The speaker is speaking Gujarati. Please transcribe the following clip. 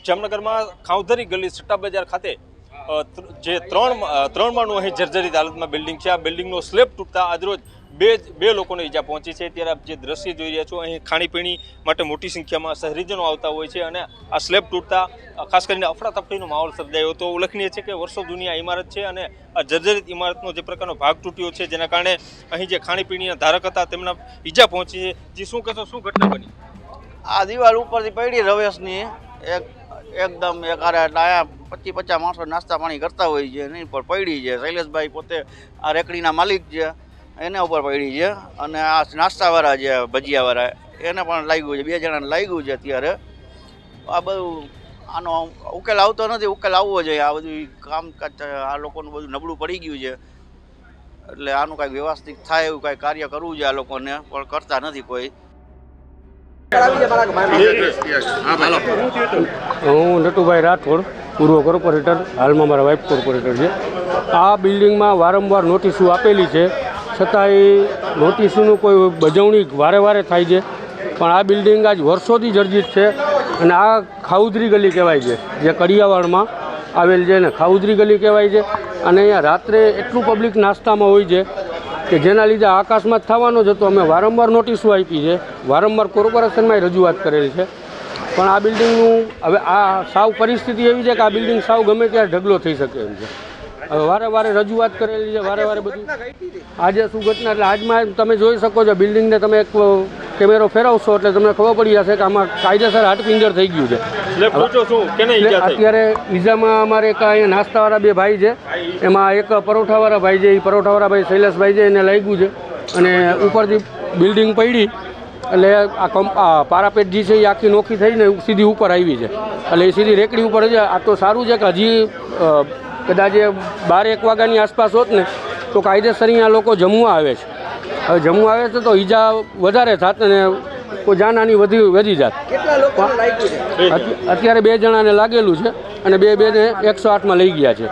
જામનગરમાં ખાઉધરી ગલી સટ્ટા બજાર ખાતે જે ત્રણ માળનું અહીં જર્જરિત હાલતમાં બિલ્ડિંગ છે, આ બિલ્ડિંગનો સ્લેબ તૂટતા આજરોજ બે લોકોને ઈજા પહોંચી છે। ત્યારે આપ જે દ્રશ્ય જોઈ રહ્યા છો, અહીં ખાણીપીણી માટે મોટી સંખ્યામાં શહેરીજનો આવતા હોય છે અને આ સ્લેબ તૂટતા ખાસ કરીને અફડાતફડીનો માહોલ સર્જાયો હતો। ઉલ્લેખનીય છે કે વર્ષો જૂની આ ઇમારત છે અને આ જર્જરિત ઇમારતનો જે પ્રકારનો ભાગ તૂટ્યો છે, જેના કારણે અહીં જે ખાણીપીણીના ધારક હતા તેમના ઈજા પહોંચી છે। જે શું કહેશો, શું ઘટના બની? આ દિવાલ ઉપરથી પડી રવેશની એકદમ એકારે એટલે આયા 25-50 માણસો નાસ્તા પાણી કરતા હોય છે, એની ઉપર પડી છે। શૈલેષભાઈ પોતે આ રેકડીના માલિક છે, એના ઉપર પડી છે અને આ નાસ્તાવાળા છે ભજીયાવાળા એને પણ લાગ્યું છે, 2 જણાને લાગ્યું છે। અત્યારે આ બધું આનો ઉકેલ આવતો નથી, ઉકેલ આવવો જોઈએ। આ બધું કામકાજ આ લોકોનું બધું નબળું પડી ગયું છે, એટલે આનું કાંઈક વ્યવસ્થિત થાય એવું કાંઈ કાર્ય કરવું છે આ લોકોને, પણ કરતા નથી કોઈ। હું નટુભાઈ રાઠોડ, પૂર્વ કોર્પોરેટર, હાલમાં મારા વાઇફ કોર્પોરેટર છે। આ બિલ્ડિંગમાં વારંવાર નોટિસો આપેલી છે, છતાંય નોટિસોનું કોઈ બજવણી વારે વારે થાય છે, પણ આ બિલ્ડિંગ આજ વર્ષોથી જર્જરિત છે અને આ ખાઉધરી ગલી કહેવાય છે, જે કડિયાવાડમાં આવેલ છે ને ખાઉધરી ગલી કહેવાય છે। અને અહીંયા રાત્રે એટલું પબ્લિક નાસ્તામાં હોય છે કે જેના લીધે આકાશમાં જ થવાનો જ હતો। અમે વારંવાર નોટિસો આપી છે, વારંવાર કોર્પોરેશનમાં રજૂઆત કરેલી છે, પણ આ બિલ્ડિંગનું હવે આ સાવ પરિસ્થિતિ એવી છે કે આ બિલ્ડિંગ સાવ ગમે ત્યારે ઢગલો થઈ શકે એમ છે। હવે વારે વારે રજૂઆત કરેલી છે, વારે વારે બધું આજે શું ઘટના એટલે આજમાં તમે જોઈ શકો છો, બિલ્ડિંગને તમે એક કેમેરો ફેરવશો એટલે તમને ખબર પડી જશે કે આમાં કાયદેસર હાડપિંજર થઈ ગયું છે। અત્યારે ઈજામાં અમારે એક અહીંયા નાસ્તાવાળા 2 ભાઈ છે, એમાં એક પરોઠાવાળા ભાઈ છે, એ પરોઠાવાળા ભાઈ શૈલેષભાઈ છે, એને લાગ્યું છે અને ઉપરથી બિલ્ડિંગ પડી એટલે આ પારાપેટ જે છે એ આખી નોખી થઈને સીધી ઉપર આવી છે, એટલે એ સીધી રેકડી ઉપર છે। આ તો સારું છે કે હજી કદાચ 12-1 વાગ્યાની આસપાસ હોત ને તો કાયદેસર અહીંયા લોકો જમવા આવે છે। હવે જમવા આવે છે તો ઈજા વધારે થાત અને કોઈ જાનહાની વધી જાત। અત્યારે 2 જણાને લાગેલું છે અને 2 ને 108માં લઈ ગયા છે।